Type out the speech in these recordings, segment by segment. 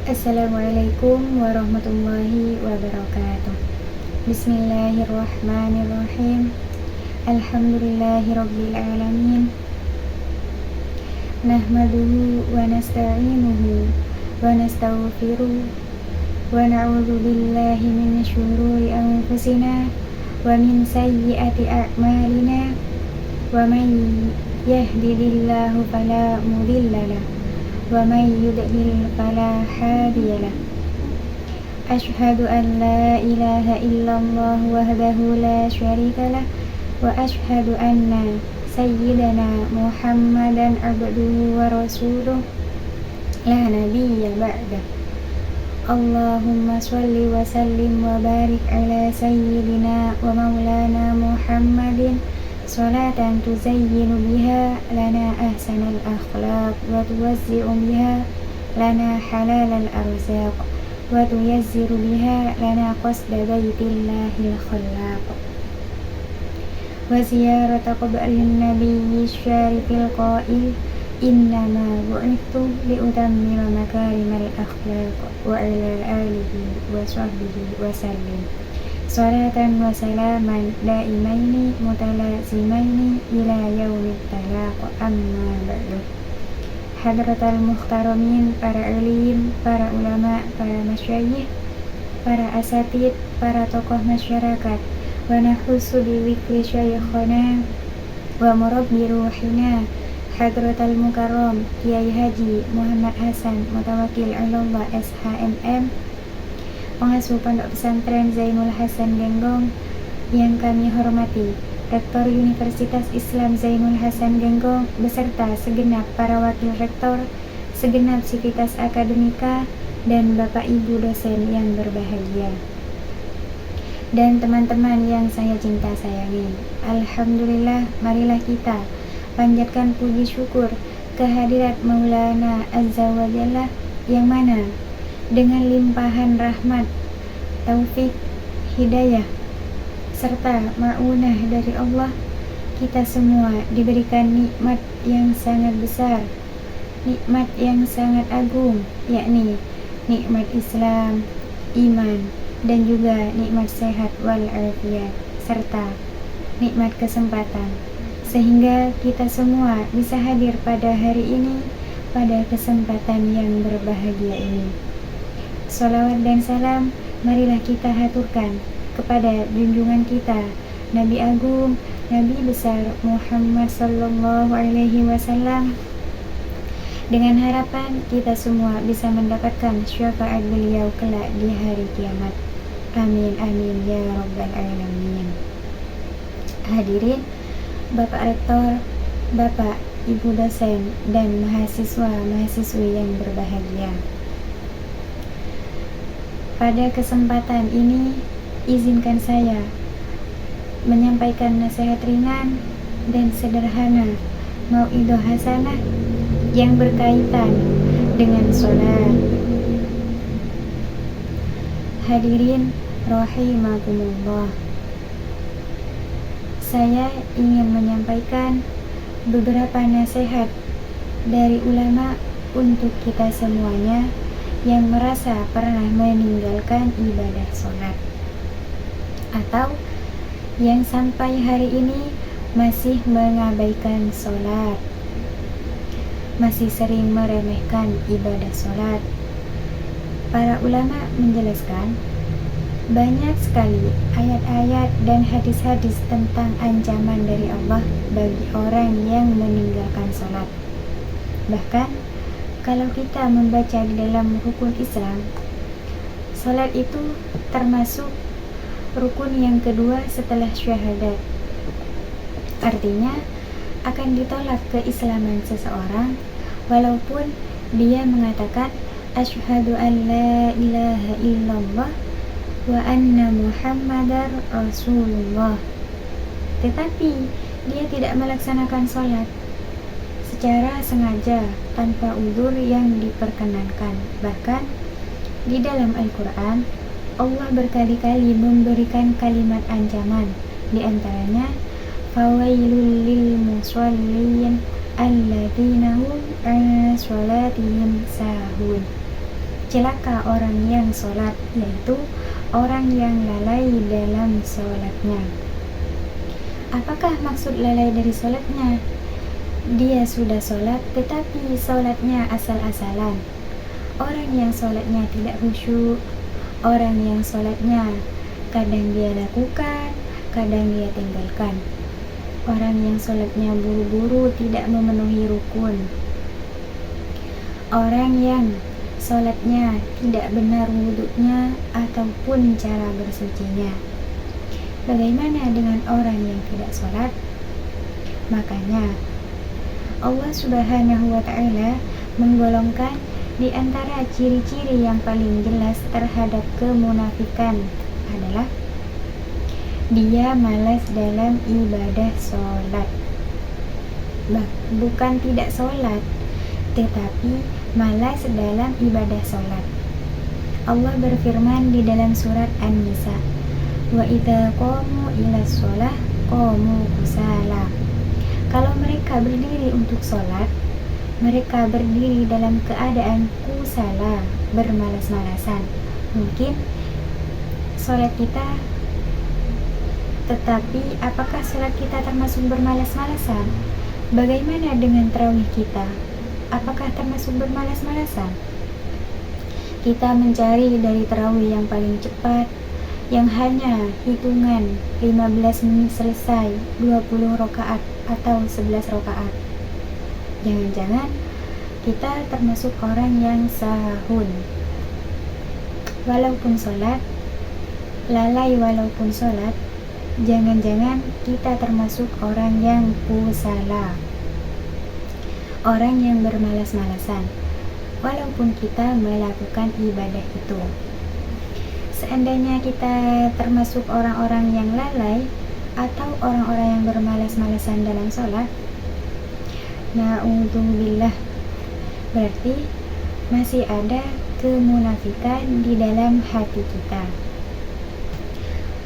Assalamualaikum warahmatullahi wabarakatuh. Bismillahirrahmanirrahim. Alhamdulillahirabbil alamin. Nahmaduhu wa nasta'inuhu wa nastaghfiruh wa na'udzu billahi min syururi anfusina wa min sayyiati a'malina. Wa may yahdihillahu fala mudhillalah wa may yudlil fala hadiyalah. Asyhadu an la ilaha illallah wahdahu la syarikalah wa asyhadu anna sayyidana Muhammadan abduhu wa rasuluh la nabiyya ba'dah. Allahumma shalli wa sallim wa barik ala sayyidina wa maulana Muhammadin salatan tuzayyinu biha lana ahsanal akhlaq wa tuwazzi'u biha lana halalal arzaq wa tuyazziru biha lana qasda baitillahil khallaq wa ziyarata qabrin nabiyyi syarifil qail innama bu'ithtu liutammima makarimal akhlaq wa ala alihi wa sahbihi wa sallim salatan wa salaman daimaini mutalazimaini ila yaumit talaq. Amma ba'du. Hadratal muhtaramin, para alim, para ulama, para masyayikh, para asatid, para tokoh masyarakat, wa nahusu biwikri syayikhana wa murabbi ruhina Hadratal Mukarram Kiai Haji Muhammad Hasan Mutawakil Ilallah SHMM, pengasuh Pondok Pesantren Zainul Hasan Genggong yang kami hormati, Rektor Universitas Islam Zainul Hasan Genggong beserta segenap para wakil rektor, segenap sivitas akademika, dan Bapak Ibu dosen yang berbahagia, dan teman-teman yang saya cinta sayangi. Alhamdulillah, marilah kita panjatkan puji syukur kehadirat Maulana Azza wa Jalla yang mana dengan limpahan rahmat, taufik, hidayah, serta ma'unah dari Allah, kita semua diberikan nikmat yang sangat besar, nikmat yang sangat agung, yakni nikmat Islam, iman, dan juga nikmat sehat wal afiat, serta nikmat kesempatan, sehingga kita semua bisa hadir pada hari ini, pada kesempatan yang berbahagia ini. Sholawat dan salam marilah kita haturkan kepada junjungan kita, Nabi Agung, Nabi besar Muhammad sallallahu alaihi wasallam, dengan harapan kita semua bisa mendapatkan syafaat beliau kelak di hari kiamat. Amin amin ya rabbal alamin. Hadirin Bapak Rektor, Bapak Ibu dosen, dan mahasiswa-mahasiswi yang berbahagia. Pada kesempatan ini, izinkan saya menyampaikan nasihat ringan dan sederhana mau'idhah hasanah yang berkaitan dengan sholat. Hadirin rahimakumullah, saya ingin menyampaikan beberapa nasihat dari ulama untuk kita semuanya yang merasa pernah meninggalkan ibadah sholat, atau yang sampai hari ini masih mengabaikan sholat, masih sering meremehkan ibadah sholat. Para ulama menjelaskan banyak sekali ayat-ayat dan hadis-hadis tentang ancaman dari Allah bagi orang yang meninggalkan sholat. Bahkan kalau kita membaca di dalam rukun Islam, salat itu termasuk rukun yang kedua setelah syahadat. Artinya akan ditolak keislaman seseorang walaupun dia mengatakan asyhadu an la ilaha illallah wa anna muhammadar rasulullah, tetapi dia tidak melaksanakan salat secara sengaja tanpa uzur yang diperkenankan. Bahkan di dalam Al-Quran Allah berkali-kali memberikan kalimat ancaman, di antaranya fawailul lil musallin alladzina hum an sholatihim sahun. celaka orang yang sholat, yaitu orang yang lalai dalam sholatnya. Apakah maksud lalai dari sholatnya? Dia sudah sholat tetapi sholatnya asal-asalan. Orang yang sholatnya tidak khusyuk, orang yang sholatnya kadang dia lakukan, kadang dia tinggalkan. Orang yang sholatnya buru-buru tidak memenuhi rukun. Orang yang sholatnya tidak benar wudhunya ataupun cara bersucinya. Bagaimana dengan orang yang tidak sholat? Makanya Allah Subhanahu wa Ta'ala menggolongkan di antara ciri-ciri yang paling jelas terhadap kemunafikan adalah dia malas dalam ibadah sholat. Bukan tidak sholat, tetapi malas dalam ibadah sholat. Allah berfirman di dalam surat An-Nisa, wa idza qamu ila sholah qamu kusala. Kalau mereka berdiri untuk sholat, mereka berdiri dalam keadaan kusala, bermalas-malasan. Mungkin sholat kita, tetapi apakah sholat kita termasuk bermalas-malasan? Bagaimana dengan tarawih kita? Apakah termasuk bermalas-malasan? Kita mencari dari tarawih yang paling cepat, yang hanya hitungan 15 menit selesai, 20 rakaat atau 11 rakaat. Jangan-jangan kita termasuk orang yang sahun. Walaupun sholat, lalai walaupun sholat, jangan-jangan kita termasuk orang yang kusala, orang yang bermalas-malasan, walaupun kita melakukan ibadah itu. Seandainya kita termasuk orang-orang yang lalai atau orang-orang yang bermalas-malasan dalam sholat, na'udzubillah, berarti masih ada kemunafikan di dalam hati kita.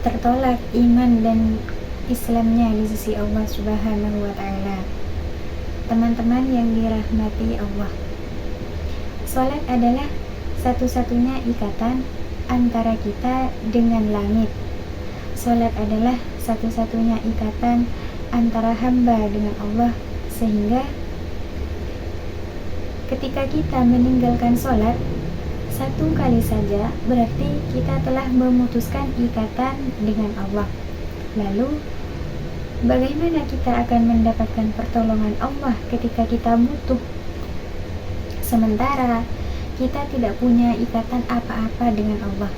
Tertolak iman dan Islamnya di sisi Allah Subhanahu wa Ta'ala. Teman-teman yang dirahmati Allah, salat adalah satu-satunya ikatan antara kita dengan langit. Salat adalah satu-satunya ikatan antara hamba dengan Allah, sehingga ketika kita meninggalkan salat satu kali saja, berarti kita telah memutuskan ikatan dengan Allah. Lalu bagaimana kita akan mendapatkan pertolongan Allah ketika kita butuh? Sementara kita tidak punya ikatan apa-apa dengan Allah.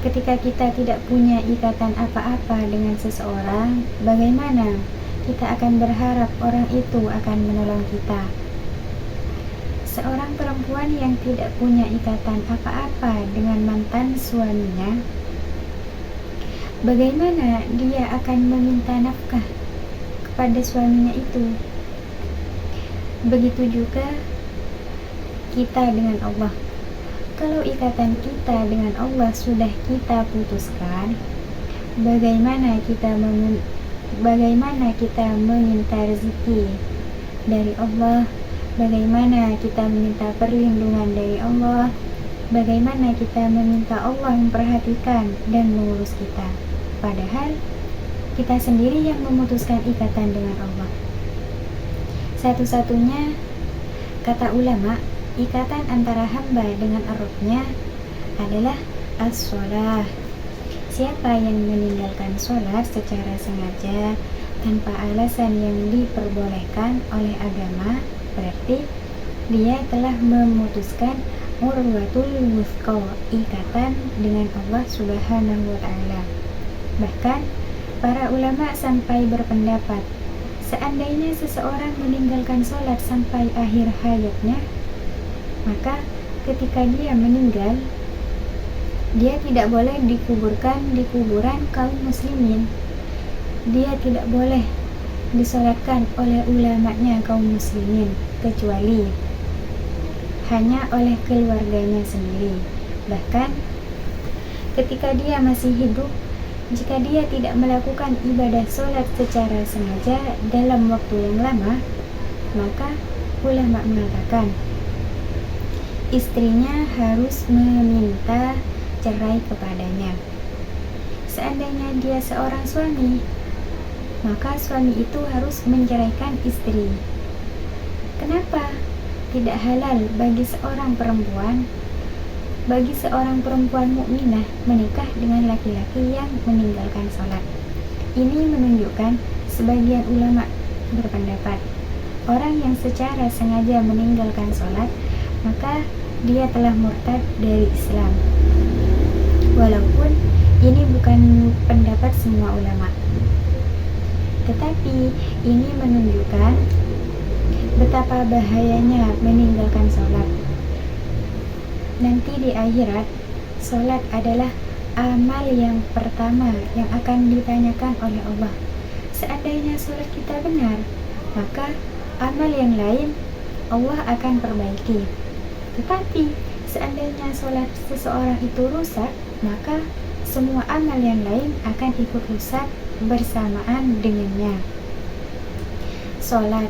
Ketika kita tidak punya ikatan apa-apa dengan seseorang, bagaimana kita akan berharap orang itu akan menolong kita? Seorang perempuan yang tidak punya ikatan apa-apa dengan mantan suaminya, bagaimana dia akan meminta nafkah kepada suaminya itu? Begitu juga kita dengan Allah. Kalau ikatan kita dengan Allah sudah kita putuskan, bagaimana kita meminta rezeki dari Allah? Bagaimana kita meminta perlindungan dari Allah? Bagaimana kita meminta Allah memperhatikan dan mengurus kita? Padahal kita sendiri yang memutuskan ikatan dengan Allah. Satu-satunya, kata ulama, ikatan antara hamba dengan Rabb-nya adalah as-sholah. Siapa yang meninggalkan sholat secara sengaja tanpa alasan yang diperbolehkan oleh agama, berarti dia telah memutuskan urwatul wuthqa, ikatan dengan Allah Subhanahu wa Ta'ala. Bahkan para ulama sampai berpendapat, seandainya seseorang meninggalkan sholat sampai akhir hayatnya, maka ketika dia meninggal, dia tidak boleh dikuburkan di kuburan kaum muslimin. Dia tidak boleh disolatkan oleh ulamanya kaum muslimin, kecuali hanya oleh keluarganya sendiri. Bahkan ketika dia masih hidup, jika dia tidak melakukan ibadah sholat secara sengaja dalam waktu yang lama, maka ulama mengatakan istrinya harus meminta cerai kepadanya. Seandainya dia seorang suami, maka suami itu harus menceraikan istri. Kenapa tidak halal bagi seorang perempuan mukminah menikah dengan laki-laki yang meninggalkan sholat? Ini menunjukkan sebagian ulama berpendapat orang yang secara sengaja meninggalkan sholat, maka dia telah murtad dari Islam. Walaupun ini bukan pendapat semua ulama, tetapi ini menunjukkan betapa bahayanya meninggalkan sholat. Nanti di akhirat, sholat adalah amal yang pertama yang akan ditanyakan oleh Allah. Seandainya sholat kita benar, maka amal yang lain Allah akan perbaiki. Tetapi seandainya sholat seseorang itu rusak, maka semua amal yang lain akan ikut rusak bersamaan dengannya. Sholat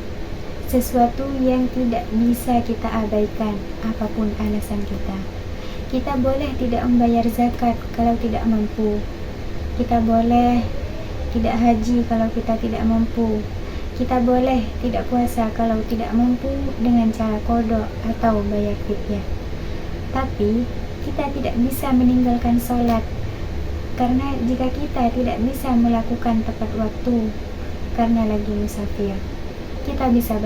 sesuatu yang tidak bisa kita abaikan apapun alasan kita. Kita boleh tidak membayar zakat kalau tidak mampu. Kita boleh tidak haji kalau kita tidak mampu. Kita boleh tidak puasa kalau tidak mampu dengan cara qada atau bayar fidyah. Tapi kita tidak bisa meninggalkan sholat, karena jika kita tidak bisa melakukan tepat waktu karena lagi musafir, kita bisa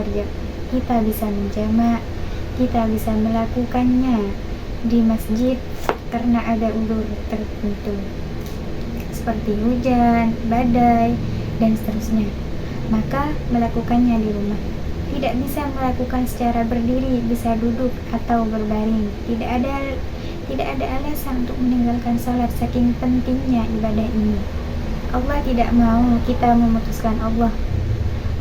menjamak, kita bisa melakukannya di masjid karena ada udzur tertentu seperti hujan, badai, dan seterusnya. Maka melakukannya di rumah. Tidak bisa melakukan secara berdiri, bisa duduk atau berbaring. Tidak ada alasan untuk meninggalkan salat saking pentingnya ibadah ini. Allah tidak mau kita memutuskan Allah.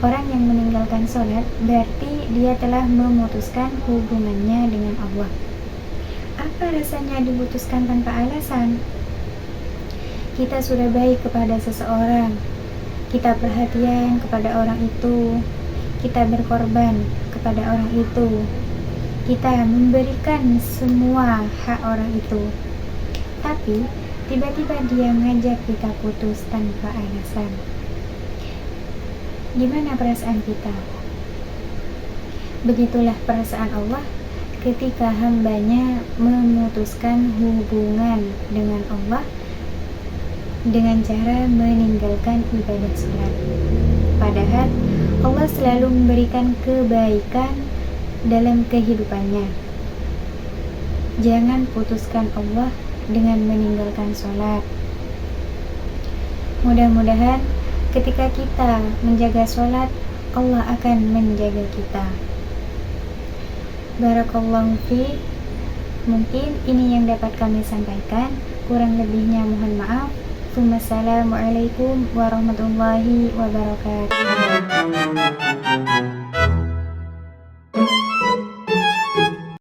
Orang yang meninggalkan sholat berarti dia telah memutuskan hubungannya dengan Allah. Apa rasanya diputuskan tanpa alasan? Kita sudah baik kepada seseorang, kita perhatian kepada orang itu, kita berkorban kepada orang itu, kita memberikan semua hak orang itu. Tapi tiba-tiba dia mengajak kita putus tanpa alasan. Gimana perasaan kita? Begitulah perasaan Allah ketika hambanya memutuskan hubungan dengan Allah dengan cara meninggalkan ibadah sholat. Padahal Allah selalu memberikan kebaikan dalam kehidupannya. Jangan putuskan Allah dengan meninggalkan sholat. Mudah-mudahan ketika kita menjaga sholat, Allah akan menjaga kita. Barakallahu fiik. Mungkin ini yang dapat kami sampaikan. Kurang lebihnya mohon maaf. Wassalamualaikum warahmatullahi wabarakatuh.